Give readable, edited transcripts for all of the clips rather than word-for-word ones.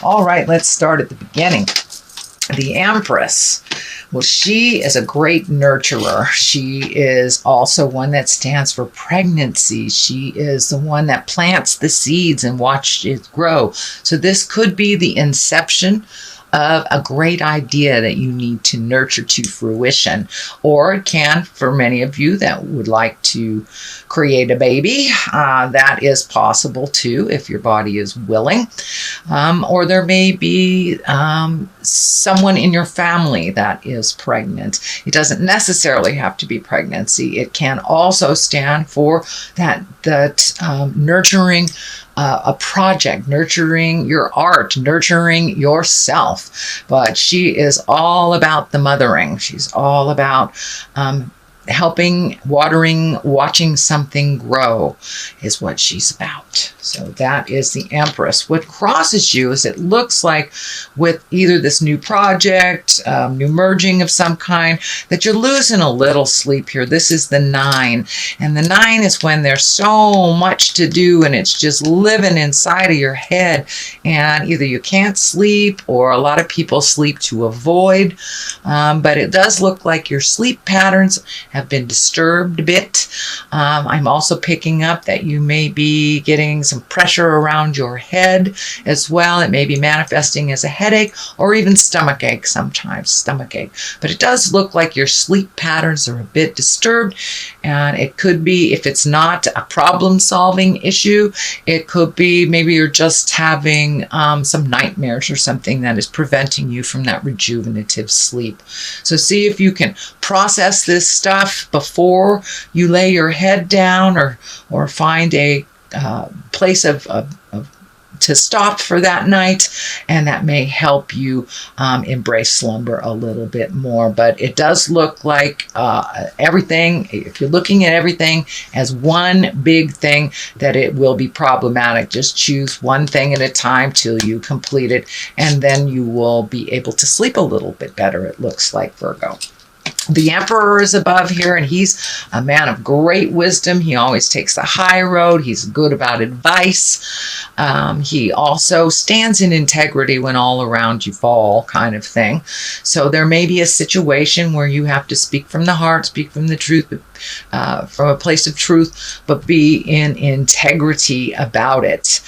All right, let's start at the beginning. The Empress. Well, she is a great nurturer. She is also one that stands for pregnancy. She is the one that plants the seeds and watches it grow. So this could be the inception of a great idea that you need to nurture to fruition. Or it can, for many of you that would like to create a baby, that is possible too if your body is willing. Or there may be someone in your family that is pregnant. It doesn't necessarily have to be pregnancy. It can also stand for that nurturing a project, nurturing your art, nurturing yourself. But she is all about the mothering. She's all about helping, watering, watching something grow is what she's about. So that is the Empress. What crosses you is it looks like with either this new project, new merging of some kind, that you're losing a little sleep here. This is the 9. And the 9 is when there's so much to do and it's just living inside of your head. And either you can't sleep or a lot of people sleep to avoid. But it does look like your sleep patterns have been disturbed a bit. I'm also picking up that you may be getting some pressure around your head as well. It may be manifesting as a headache or even stomach ache sometimes, stomach ache. But it does look like your sleep patterns are a bit disturbed, and it could be, if it's not a problem-solving issue, it could be maybe you're just having some nightmares or something that is preventing you from that rejuvenative sleep. So see if you can process this stuff before you lay your head down, or find a place to stop for that night, and that may help you embrace slumber a little bit more. But it does look like everything, if you're looking at everything as one big thing, that it will be problematic. Just choose one thing at a time till you complete it, and then you will be able to sleep a little bit better, it looks like, Virgo. The Emperor is above here, and he's a man of great wisdom. He always takes the high road. He's good about advice. He also stands in integrity when all around you fall, kind of thing. So there may be a situation where you have to speak from the heart, speak from the truth, from a place of truth, but be in integrity about it.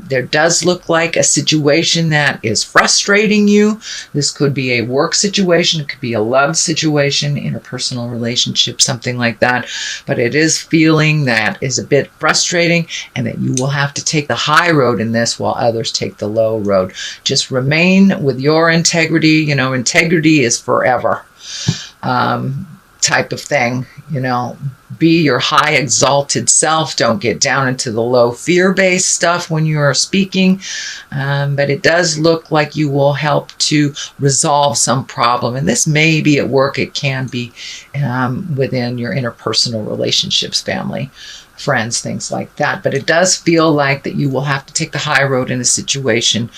There does look like a situation that is frustrating you. This could be a work situation. It could be a love situation, interpersonal relationship, something like that. But it is feeling that is a bit frustrating, and that you will have to take the high road in this while others take the low road. Just remain with your integrity. You know, integrity is forever. Type of thing, you know, be your high exalted self. Don't get down into the low fear-based stuff when you are speaking. But it does look like you will help to resolve some problem. And this may be at work. It can be within your interpersonal relationships, family, friends, things like that. But it does feel like that you will have to take the high road in a situation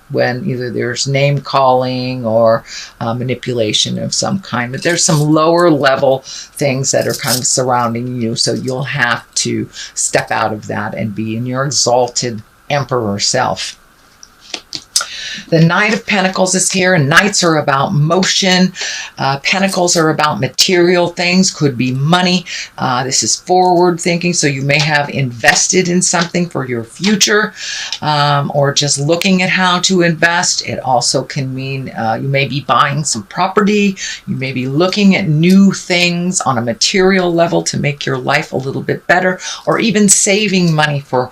when either there's name calling or manipulation of some kind. But there's some lower level things that are kind of surrounding you. So you'll have to step out of that and be in your exalted Emperor self. The Knight of Pentacles is here, and Knights are about motion. Pentacles are about material things, could be money. This is forward thinking, so you may have invested in something for your future, or just looking at how to invest. It also can mean you may be buying some property. You may be looking at new things on a material level to make your life a little bit better, or even saving money for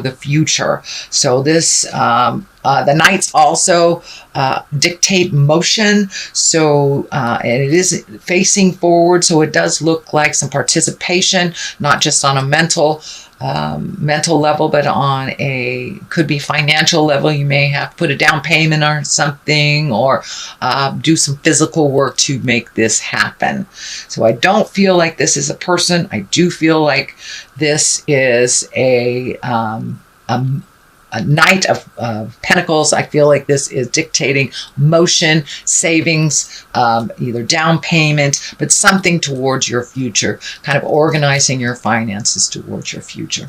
the future. So this the Knights also dictate motion, so and it is facing forward, so it does look like some participation, not just on a mental level, but on a, could be financial level. You may have to put a down payment or something, or do some physical work to make this happen. So I don't feel like this is a person. I do feel like this is a Knight of Pentacles. I feel like this is dictating motion, savings, either down payment, but something towards your future, kind of organizing your finances towards your future.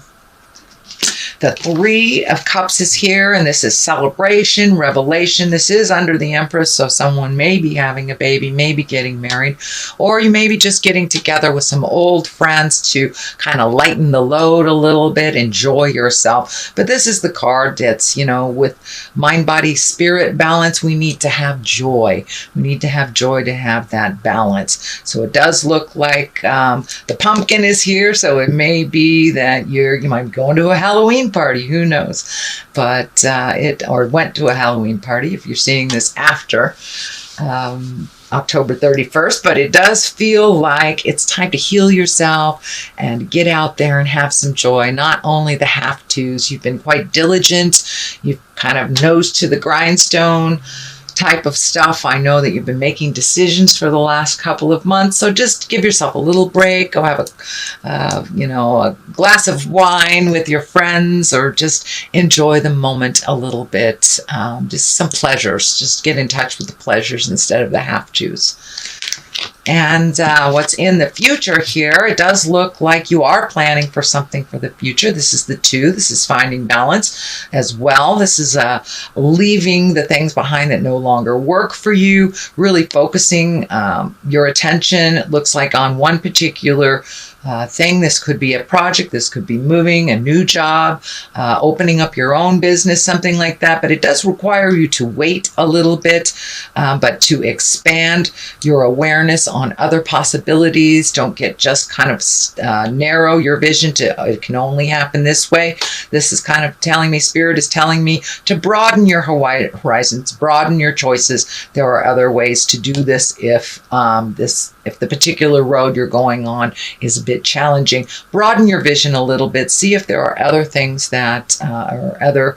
The Three of Cups is here, and this is celebration, revelation. This is under the Empress, so someone may be having a baby, maybe getting married, or you may be just getting together with some old friends to kind of lighten the load a little bit, enjoy yourself. But this is the card that's, you know, with mind, body, spirit balance, we need to have joy. We need to have joy to have that balance. So it does look like the pumpkin is here, so it may be that you might be going to a Halloween party, who knows, but or went to a Halloween party if you're seeing this after October 31st, but it does feel like it's time to heal yourself and get out there and have some joy. Not only the have-tos, you've been quite diligent, you've kind of nose to the grindstone type of stuff. I know that you've been making decisions for the last couple of months, so just give yourself a little break. Go have a glass of wine with your friends, or just enjoy the moment a little bit. Just some pleasures. Just get in touch with the pleasures instead of the have-tos. And what's in the future here, it does look like you are planning for something for the future. This is the 2. This is finding balance as well. This is leaving the things behind that no longer work for you, really focusing your attention, it looks like, on one particular thing. This could be a project, this could be moving, a new job, opening up your own business, something like that. But it does require you to wait a little bit, but to expand your awareness on other possibilities. Don't get just kind of narrow your vision to it can only happen this way. This is kind of telling me, Spirit is telling me to broaden your horizons, broaden your choices. There are other ways to do this if the particular road you're going on is a bit challenging. Broaden your vision a little bit. See if there are other things that are other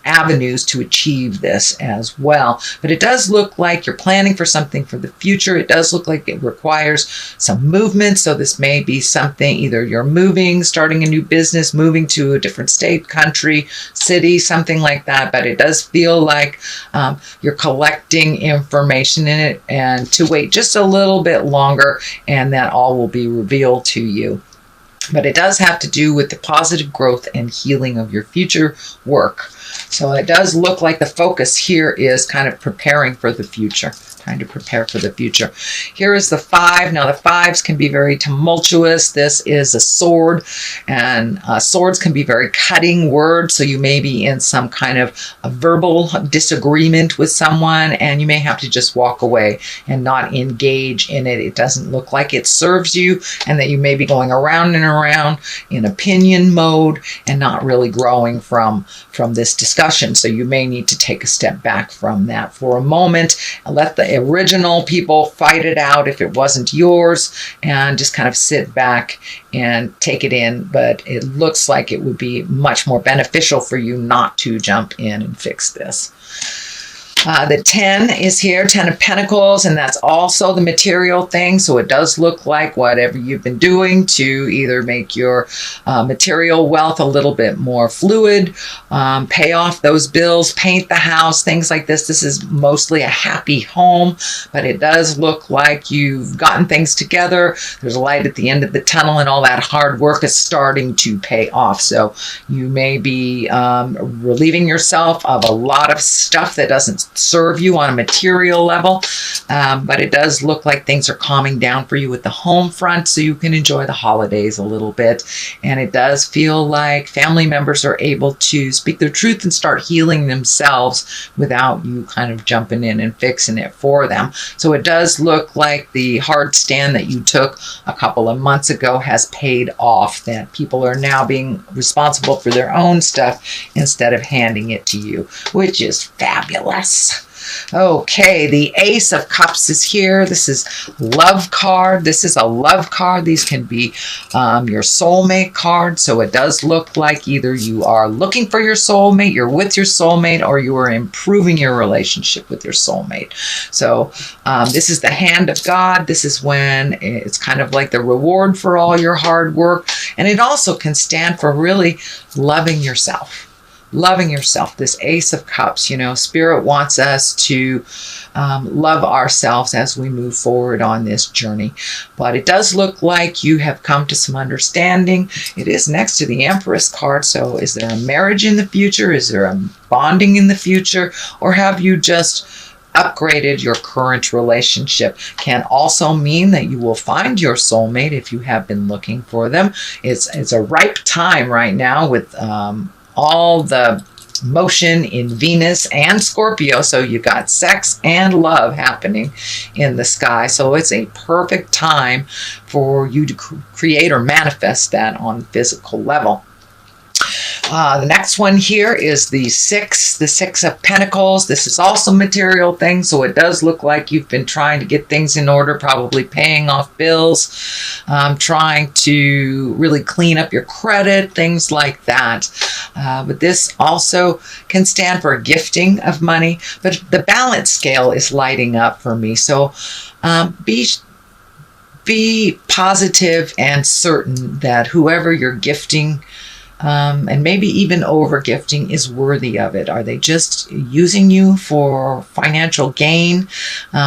avenues to achieve this as well. But it does look like you're planning for something for the future. It does look like it requires some movement. So this may be something, either you're moving, starting a new business, moving to a different state, country, city, something like that. But it does feel like you're collecting information in it, and to wait just a little bit longer, and that all will be revealed to you. But it does have to do with the positive growth and healing of your future work. So it does look like the focus here is kind of preparing for the future. Trying to prepare for the future. Here is the 5. Now the 5s can be very tumultuous. This is a sword, and swords can be very cutting words. So you may be in some kind of a verbal disagreement with someone, and you may have to just walk away and not engage in it. It doesn't look like it serves you, and that you may be going around and around in opinion mode and not really growing from this discussion. So you may need to take a step back from that for a moment and let the original people fight it out if it wasn't yours, and just kind of sit back and take it in. But it looks like it would be much more beneficial for you not to jump in and fix this. The 10 is here, 10 of Pentacles, and that's also the material thing. So it does look like whatever you've been doing to either make your material wealth a little bit more fluid, pay off those bills, paint the house, things like this. This is mostly a happy home, but it does look like you've gotten things together. There's a light at the end of the tunnel, and all that hard work is starting to pay off. So you may be relieving yourself of a lot of stuff that doesn't serve you on a material level, but it does look like things are calming down for you with the home front, so you can enjoy the holidays a little bit. And it does feel like family members are able to speak their truth and start healing themselves without you kind of jumping in and fixing it for them. So it does look like the hard stand that you took a couple of months ago has paid off, that people are now being responsible for their own stuff instead of handing it to you, which is fabulous. Okay, the Ace of Cups is here. This is love card. This is a love card. These can be your soulmate card. So it does look like either you are looking for your soulmate, you're with your soulmate, or you are improving your relationship with your soulmate. So this is the hand of God. This is when it's kind of like the reward for all your hard work. And it also can stand for really loving yourself. loving yourself, this Ace of Cups. You know, Spirit wants us to love ourselves as we move forward on this journey. But it does look like you have come to some understanding. It is next to the Empress card. So is there a marriage in the future? Is there a bonding in the future? Or have you just upgraded your current relationship? Can also mean that you will find your soulmate if you have been looking for them. It's a ripe time right now with all the motion in Venus and Scorpio. So you've got sex and love happening in the sky. So it's a perfect time for you to create or manifest that on physical level. The next one here is the Six of Pentacles. This is also material things, so it does look like you've been trying to get things in order, probably paying off bills, trying to really clean up your credit, things like that. But this also can stand for gifting of money, but the balance scale is lighting up for me. So be positive and certain that whoever you're gifting, and maybe even over gifting, is worthy of it. Are they just using you for financial gain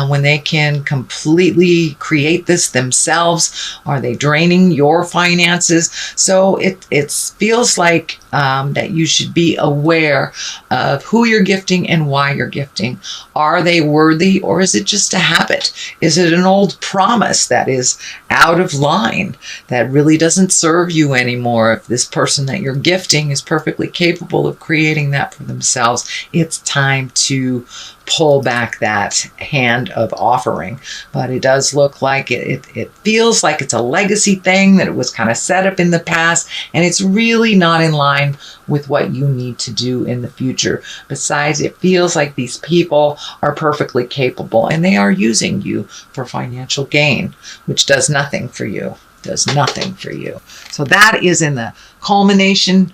when they can completely create this themselves? Are they draining your finances? So it feels like that you should be aware of who you're gifting and why you're gifting. Are they worthy, or is it just a habit? Is it an old promise that is out of line, that really doesn't serve you anymore? If this person that you're gifting is perfectly capable of creating that for themselves, it's time to pull back that hand of offering. But it does look like it feels like it's a legacy thing, that it was kind of set up in the past, and it's really not in line with what you need to do in the future. Besides, it feels like these people are perfectly capable and they are using you for financial gain, which does nothing for you. Does nothing for you. So that is in the culmination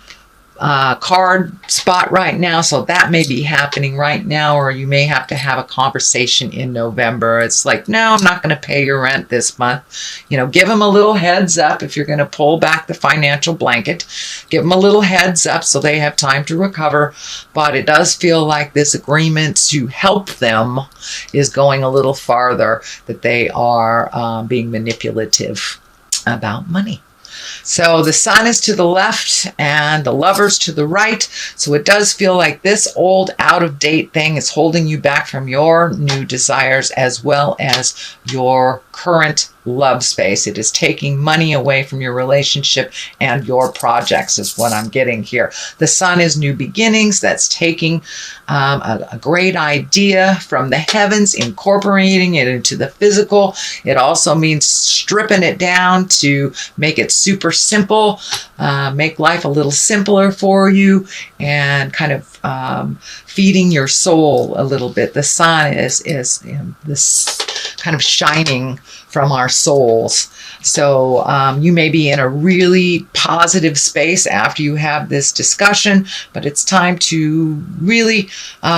card spot right now. So that may be happening right now, or you may have to have a conversation in November. It's like, no, I'm not going to pay your rent this month. You know, give them a little heads up if you're going to pull back the financial blanket. Give them a little heads up so they have time to recover. But it does feel like this agreement to help them is going a little farther, that they are being manipulative about money. So the Sun is to the left and the Lovers to the right. So it does feel like this old out-of-date thing is holding you back from your new desires as well as your current love space. It is taking money away from your relationship and your projects is what I'm getting here. The Sun is new beginnings. That's taking a great idea from the heavens, incorporating it into the physical. It also means stripping it down to make it super simple, make life a little simpler for you, and kind of feeding your soul a little bit. The Sun is this kind of shining from our souls. So you may be in a really positive space after you have this discussion, but it's time to really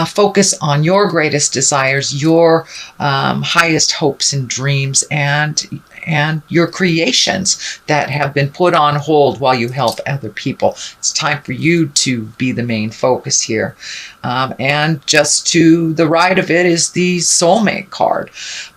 focus on your greatest desires, your highest hopes and dreams, and your creations that have been put on hold while you help other people. It's time for you to be the main focus here. And just to the right of it is the soulmate card.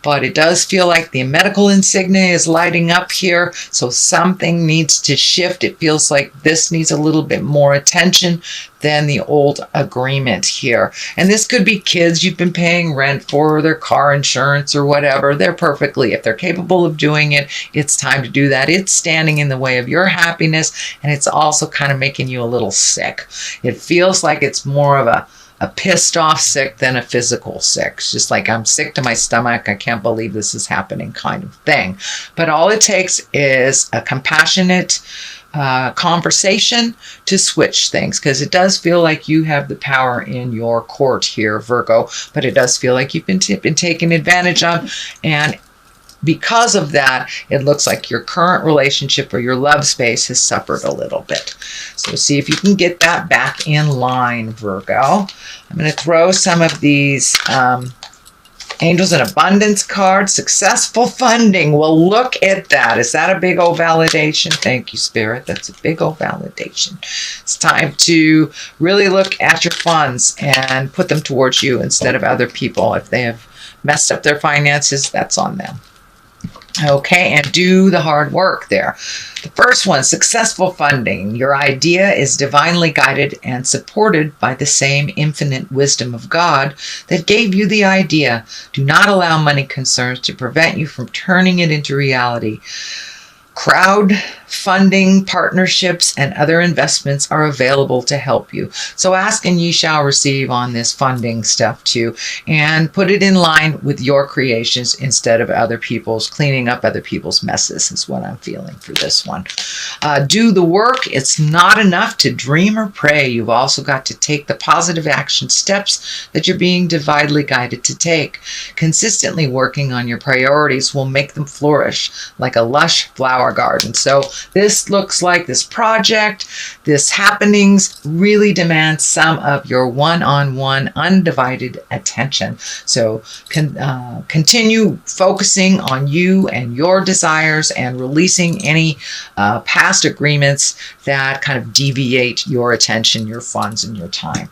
But it does feel like the medical insignia is lighting up here. So something needs to shift. It feels like this needs a little bit more attention than the old agreement here. And this could be kids you've been paying rent for, their car insurance or whatever. They're perfectly, if they're capable of doing it, it's time to do that. It's standing in the way of your happiness, and it's also kind of making you a little sick. It feels like it's more of a pissed off sick than a physical sick. It's just like, I'm sick to my stomach. I can't believe this is happening kind of thing. But all it takes is a compassionate conversation to switch things, because it does feel like you have the power in your court here, Virgo, but it does feel like you've been taken advantage of. And because of that, it looks like your current relationship or your love space has suffered a little bit. So see if you can get that back in line, Virgo. I'm going to throw some of these Angels and Abundance card, successful funding. Well, look at that. Is that a big old validation? Thank you, Spirit. That's a big old validation. It's time to really look at your funds and put them towards you instead of other people. If they have messed up their finances, that's on them. Okay, and do the hard work there. The first one, successful funding. Your idea is divinely guided and supported by the same infinite wisdom of God that gave you the idea. Do not allow money concerns to prevent you from turning it into reality. Crowdfunding, partnerships, and other investments are available to help you. So ask and ye shall receive on this funding stuff too, and put it in line with your creations instead of other people's, cleaning up other people's messes is what I'm feeling for this one. Do the work. It's not enough to dream or pray. You've also got to take the positive action steps that you're being divinely guided to take. Consistently working on your priorities will make them flourish like a lush flower garden. So this looks like this project, this happenings really demands some of your one-on-one undivided attention. So continue focusing on you and your desires and releasing any past agreements that kind of deviate your attention, your funds, and your time.